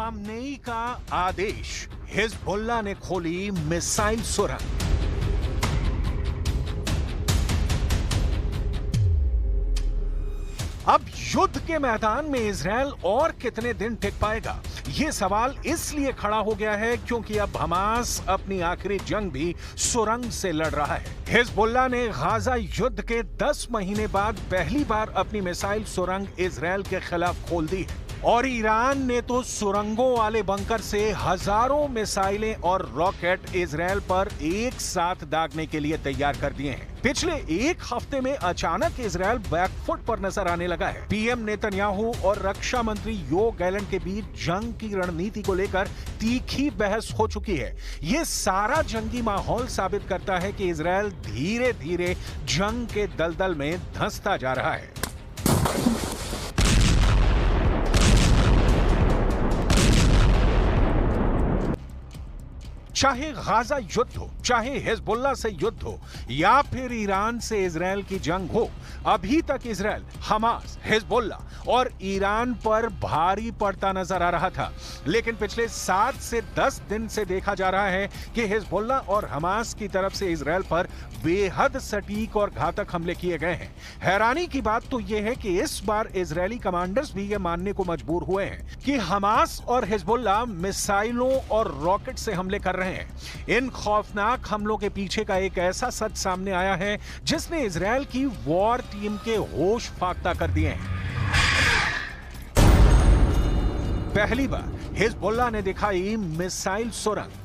Khamenei का आदेश, Hezbollah ने खोली मिसाइल सुरंग। अब युद्ध के मैदान में इजरायल और कितने दिन टिक पाएगा, ये सवाल इसलिए खड़ा हो गया है क्योंकि अब हमास अपनी आखिरी जंग भी सुरंग से लड़ रहा है। हिजबुल्लाह ने गाजा युद्ध के 10 महीने बाद पहली बार अपनी मिसाइल सुरंग इजरायल के खिलाफ खोल दी है और ईरान ने तो सुरंगों वाले बंकर से हजारों मिसाइलें और रॉकेट इजरायल पर एक साथ दागने के लिए तैयार कर दिए हैं। पिछले एक हफ्ते में अचानक इजरायल बैकफुट पर नजर आने लगा है। पीएम नेतन्याहू और रक्षा मंत्री योव गैलेंट के बीच जंग की रणनीति को लेकर तीखी बहस हो चुकी है। ये सारा जंगी माहौल साबित करता है कि इजरायल धीरे धीरे जंग के दलदल में धंसता जा रहा है। चाहे गाजा युद्ध हो, चाहे हिजबुल्लाह से युद्ध हो या फिर ईरान से इजरायल की जंग हो, अभी तक इजरायल हमास, हिजबुल्लाह और ईरान पर भारी पड़ता नजर आ रहा था। लेकिन पिछले 7 से 10 दिन से देखा जा रहा है कि हिजबुल्लाह और हमास की तरफ से इजरायल पर बेहद सटीक और घातक हमले किए गए हैं। हैरानी की बात तो यह है कि इस बार इजरायली कमांडर्स भी यह मानने को मजबूर हुए हैं कि हमास और हिजबुल्लाह मिसाइलों और रॉकेट से हमले कर रहे हैं। इन खौफनाक हमलों के पीछे का एक ऐसा सच सामने आया है जिसने इजरायल की वॉर टीम के होश फाख्ता कर दिए हैं। पहली बार हिजबुल्लाह ने दिखाई मिसाइल सुरंग।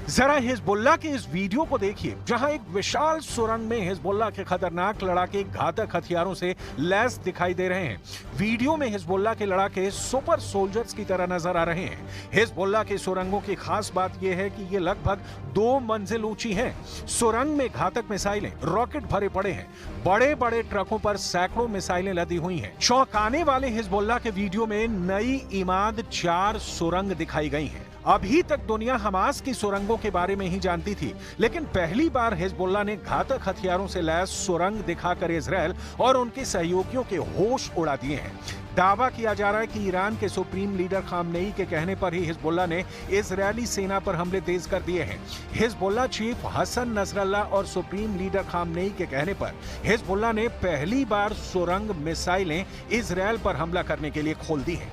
जरा हिजबुल्लाह के इस वीडियो को देखिए जहां एक विशाल सुरंग में हिजबुल्लाह के खतरनाक लड़ाके घातक हथियारों से लैस दिखाई दे रहे हैं। वीडियो में हिजबुल्लाह के लड़ाके सुपर सोल्जर्स की तरह नजर आ रहे हैं। हिजबुल्लाह के सुरंगों की खास बात यह है कि ये लगभग 2 मंजिल ऊंची हैं। सुरंग में घातक मिसाइलें, रॉकेट भरे पड़े हैं। बड़े बड़े ट्रकों पर सैकड़ों मिसाइलें लदी हुई हैं। चौंकाने वाले हिजबुल्लाह के वीडियो में नई इमाद 4 सुरंग दिखाई गई हैं। अभी तक दुनिया हमास की सुरंगों के बारे में ही जानती थी, लेकिन पहली बार हिजबुल्लाह ने घातक हथियारों से लैस सुरंग दिखाकर इजरायल और उनके सहयोगियों के होश उड़ा दिए हैं। दावा किया जा रहा है कि ईरान के सुप्रीम लीडर खामनेई के कहने पर ही हिजबुल्लाह ने इजरायली सेना पर हमले तेज कर दिए हैं। हिजबुल्लाह चीफ हसन नसरल्लाह और सुप्रीम लीडर खामनेई के कहने पर हिजबुल्लाह ने पहली बार सुरंग मिसाइलें इजरायल पर हमला करने के लिए खोल दी हैं।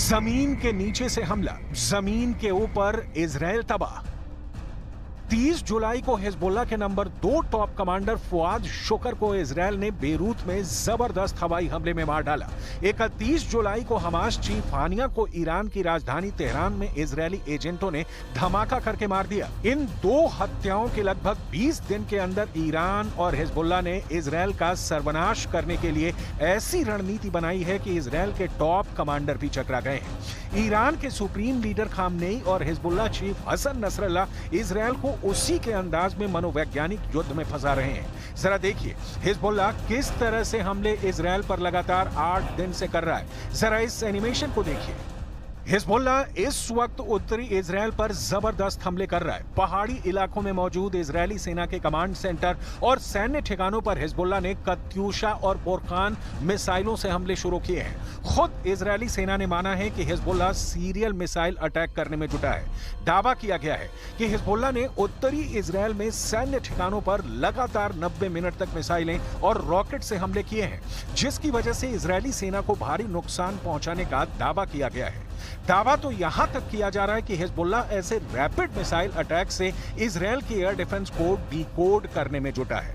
जमीन के नीचे से हमला, जमीन के ऊपर इजरायल तबाह। 30 जुलाई को हिजबुल्लाह के नंबर 2 टॉप कमांडर फुआद शुक्र को इजरायल ने बेरूत में जबरदस्त हवाई हमले में मार डाला। 31 जुलाई को हमास चीफ हानिया को ईरान की राजधानी तेहरान में इजरायली एजेंटों ने धमाका करके मार दिया। इन 2 हत्याओं के लगभग 20 दिन के अंदर ईरान और हिजबुल्लाह ने इजरायल का सर्वनाश करने के लिए ऐसी रणनीति बनाई है कि इजरायल के टॉप कमांडर भी चकरा गए हैं। ईरान के सुप्रीम लीडर खामनेई और Hezbollah chief Hassan Nasrallah Israel को उसी के अंदाज में मनोवैज्ञानिक युद्ध में फंसा रहे हैं। जरा देखिए हिजबुल्लाह किस तरह से हमले इजरायल पर लगातार 8 दिन से कर रहा है। जरा इस एनिमेशन को देखिए। हिजबुल्लाह इस वक्त उत्तरी इजरायल पर जबरदस्त हमले कर रहा है। पहाड़ी इलाकों में मौजूद इजरायली सेना के कमांड सेंटर और सैन्य ठिकानों पर हिजबुल्लाह ने कत्यूशा और बुरकान मिसाइलों से हमले शुरू किए हैं। खुद इजरायली सेना ने माना है कि हिजबुल्लाह सीरियल मिसाइल अटैक करने में जुटा है। दावा किया गया है कि हिजबुल्लाह ने उत्तरी इजरायल में सैन्य ठिकानों पर लगातार 90 मिनट तक मिसाइलें और रॉकेट से हमले किए हैं, जिसकी वजह से इजरायली सेना को भारी नुकसान पहुंचाने का दावा किया गया है। दावा तो यहां तक किया जा रहा है कि हिजबुल्लाह ऐसे रैपिड मिसाइल अटैक से इजरायल की एयर डिफेंस को डिकोड करने में जुटा है।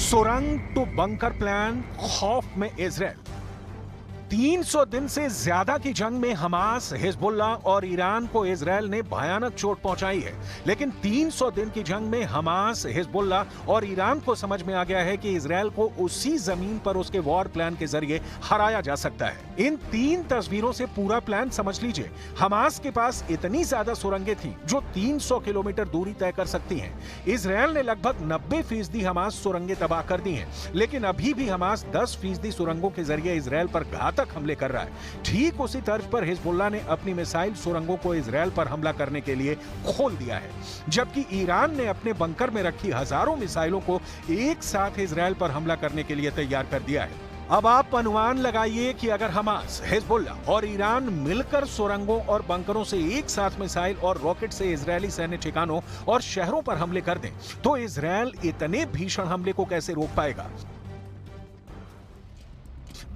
सुरंग टू बंकर प्लान, खौफ में इजराइल। 300 दिन से ज्यादा की जंग में हमास, हिजबुल्ला और ईरान को इजराइल ने भयानक चोट पहुंचाई है। लेकिन 300 दिन की जंग में हमास, हिजबुल्ला और ईरान को समझ में आ गया है कि इजराइल को उसी जमीन पर उसके वॉर प्लान के जरिए हराया जा सकता है। इन 3 तस्वीरों से पूरा प्लान समझ लीजिए। हमास के पास इतनी ज्यादा सुरंगें थी जो 300 किलोमीटर दूरी तय कर सकती हैं। इजराइल ने लगभग 90% हमास सुरंगें तबाह कर दी हैं, लेकिन अभी भी हमास 10% सुरंगों के जरिए इजराइल पर घातक हमले कर रहा है। ठीक उसी तर्ज पर हिजबुल्ला ने अपनी मिसाइल सुरंगों को इजराइल पर हमला करने के लिए खोल दिया है, जबकि ईरान ने अपने बंकर में रखी हजारों मिसाइलों को एक साथ इजराइल पर हमला करने के लिए तैयार कर दिया है। अब आप अनुमान लगाइए कि अगर हमास, हिजबुल्ला और ईरान मिलकर सुरंगों और बंकरों से एक साथ मिसाइल और रॉकेट से इजरायली सैन्य ठिकानों और शहरों पर हमले कर दें, तो इजराइल इतने भीषण हमले को कैसे रोक पाएगा।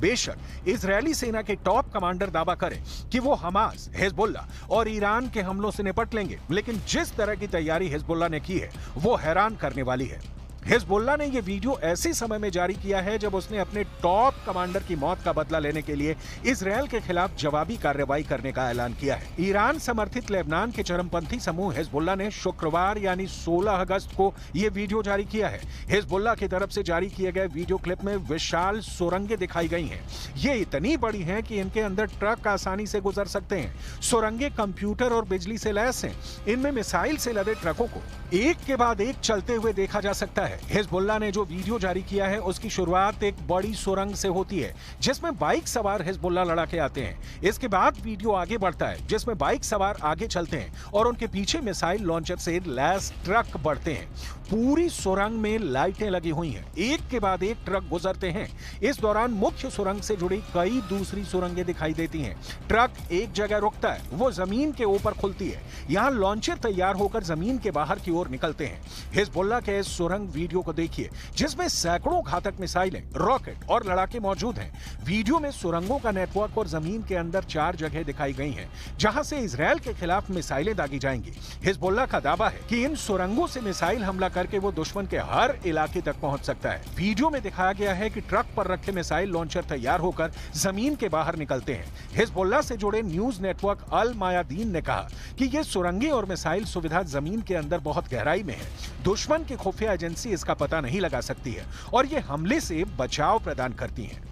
बेशक इजरायली सेना के टॉप कमांडर दावा करें कि वो हमास, हिजबुल्ला और ईरान के हमलों से निपट लेंगे, लेकिन जिस तरह की तैयारी हिजबुल्ला ने की है वो हैरान करने वाली है। हिजबुल्ला ने यह वीडियो ऐसे समय में जारी किया है जब उसने अपने टॉप कमांडर की मौत का बदला लेने के लिए इजराइल के खिलाफ जवाबी कार्रवाई करने का ऐलान किया है। ईरान समर्थित लेबनान के चरमपंथी समूह हिजबुल्ला ने शुक्रवार यानी 16 अगस्त को यह वीडियो जारी किया है। हिजबुल्ला की तरफ से जारी किए गए वीडियो क्लिप में विशाल सुरंगें दिखाई गई हैं। ये इतनी बड़ी हैं कि इनके अंदर ट्रक आसानी से गुजर सकते हैं। सुरंगें कंप्यूटर और बिजली से लैस हैं। इनमें मिसाइल से लदे ट्रकों को एक के बाद एक चलते हुए देखा जा सकता है। हिजबुल्ला ने जो वीडियो जारी किया है उसकी शुरुआत एक बड़ी सुरंग से होती है जिसमें बाइक सवार हिजबुल्ला लड़ाके आते हैं। इसके बाद वीडियो आगे बढ़ता है जिसमें बाइक सवार आगे चलते हैं और उनके पीछे मिसाइल लॉन्चर से लैस ट्रक बढ़ते हैं। पूरी सुरंग में लाइटें लगी हुई हैं, एक के बाद एक ट्रक गुजरते हैं। इस दौरान मुख्य सुरंग से जुड़ी कई दूसरी सुरंगें दिखाई देती हैं। ट्रक एक जगह रुकता है, वो जमीन के ऊपर खुलती है। यहाँ लॉन्चर तैयार होकर जमीन के बाहर की ओर निकलते हैं। हिजबुल्ला के इस सुरंग वीडियो को देखिए जिसमें सैकड़ों घातक मिसाइलें, रॉकेट और लड़ाके मौजूद हैं। वीडियो में सुरंगों का नेटवर्क और जमीन के अंदर 4 जगह दिखाई गई हैं जहां से इजराइल के खिलाफ मिसाइलें दागी जाएंगी। हिजबुल्ला का दावा है कि इन सुरंगों से मिसाइल हमला करके वो दुश्मन के हर इलाके तक पहुंच सकता है। वीडियो में दिखाया गया है कि ट्रक पर रखे मिसाइल लॉन्चर तैयार होकर जमीन के बाहर निकलते हैं। हिजबुल्ला से जुड़े न्यूज नेटवर्क अल मायादीन ने कहा कि ये सुरंगें और मिसाइल सुविधा जमीन के अंदर बहुत गहराई में है। दुश्मन की खुफिया एजेंसी इसका पता नहीं लगा सकती है और ये हमले से बचाव प्रदान करती हैं।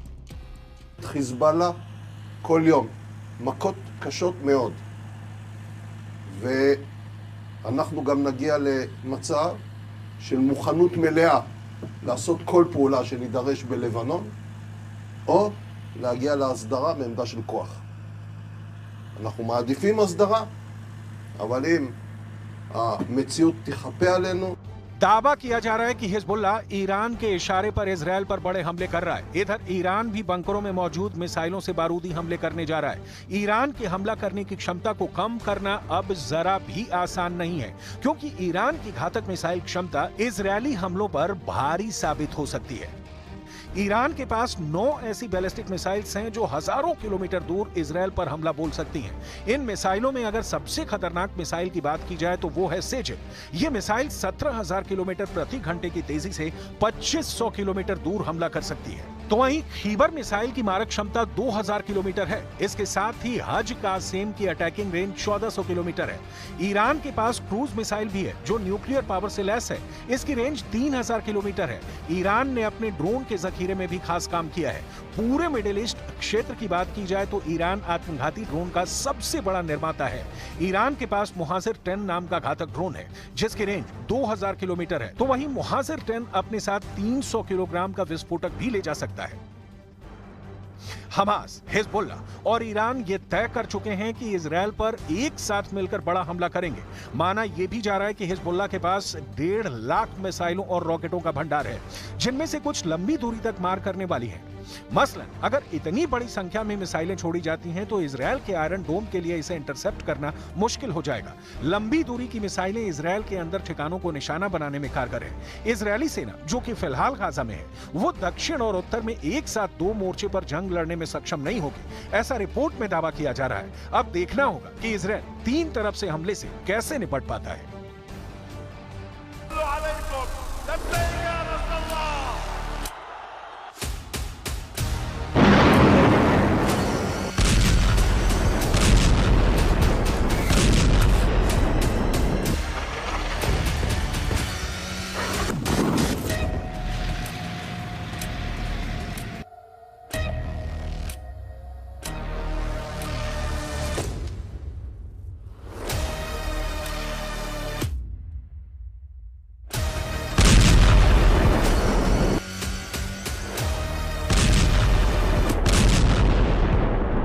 חיזבאללה כל יום מכות קשות מאוד, ואנחנו גם נגיע למצב של מוכנות מלאה לעשות כל פעולה שנידרש בלבנון, או להגיע להסדרה בעמדה של כוח. אנחנו מעדיפים הסדרה, אבל אם המציאות תחפה עלינו, दावा किया जा रहा है कि हिजबुल्ला ईरान के इशारे पर इजराइल पर बड़े हमले कर रहा है। इधर ईरान भी बंकरों में मौजूद मिसाइलों से बारूदी हमले करने जा रहा है। ईरान की हमला करने की क्षमता को कम करना अब जरा भी आसान नहीं है, क्योंकि ईरान की घातक मिसाइल क्षमता इजरायली हमलों पर भारी साबित हो सकती है। ईरान के पास 9 ऐसी बैलिस्टिक मिसाइल्स हैं जो हजारों किलोमीटर दूर इजराइल पर हमला बोल सकती हैं। इन मिसाइलों में अगर सबसे खतरनाक मिसाइल की बात की जाए तो वो है सेजिल। ये मिसाइल 17,000 किलोमीटर प्रति घंटे की तेजी से 2500 किलोमीटर दूर हमला कर सकती है। तो वहीं खीबर मिसाइल की मारक क्षमता 2000 किलोमीटर है। इसके साथ ही हज कासेम की अटैकिंग रेंज 1400 किलोमीटर है। ईरान के पास क्रूज मिसाइल भी है जो न्यूक्लियर पावर से लैस है। इसकी रेंज 3000 किलोमीटर है। ईरान ने अपने ड्रोन के जखीरे में भी खास काम किया है। पूरे मिडिल ईस्ट क्षेत्र की बात की जाए तो ईरान आत्मघाती ड्रोन का सबसे बड़ा निर्माता है। ईरान के पास मुहाजिर 10 नाम का घातक ड्रोन है जिसकी रेंज 2000 किलोमीटर है। तो वहीं मुहाजिर 10 अपने साथ 300 किलोग्राम का विस्फोटक भी ले जा सकता है। हमास, हिजबुल्ला और ईरान ये तय कर चुके हैं कि इजराइल पर एक साथ मिलकर बड़ा हमला करेंगे। माना यह भी जा रहा है कि हिजबुल्ला के पास 1.5 लाख मिसाइलों और रॉकेटों का भंडार है जिनमें से कुछ लंबी दूरी तक मार करने वाली हैं। मसलन अगर इतनी बड़ी संख्या में मिसाइलें छोड़ी जाती हैं तो इजरायल के आयरन डोम के लिए इसे इंटरसेप्ट करना मुश्किल हो जाएगा। लंबी दूरी की मिसाइलें इजरायल के अंदर ठिकानों को निशाना बनाने में कारगर है। इजरायली सेना जो कि फिलहाल गाजा में है, वो दक्षिण और उत्तर में एक साथ 2 मोर्चे पर जंग लड़ने में सक्षम नहीं होगी, ऐसा रिपोर्ट में दावा किया जा रहा है। अब देखना होगा कि इजरायल 3 तरफ से हमले से कैसे निपट पाता है।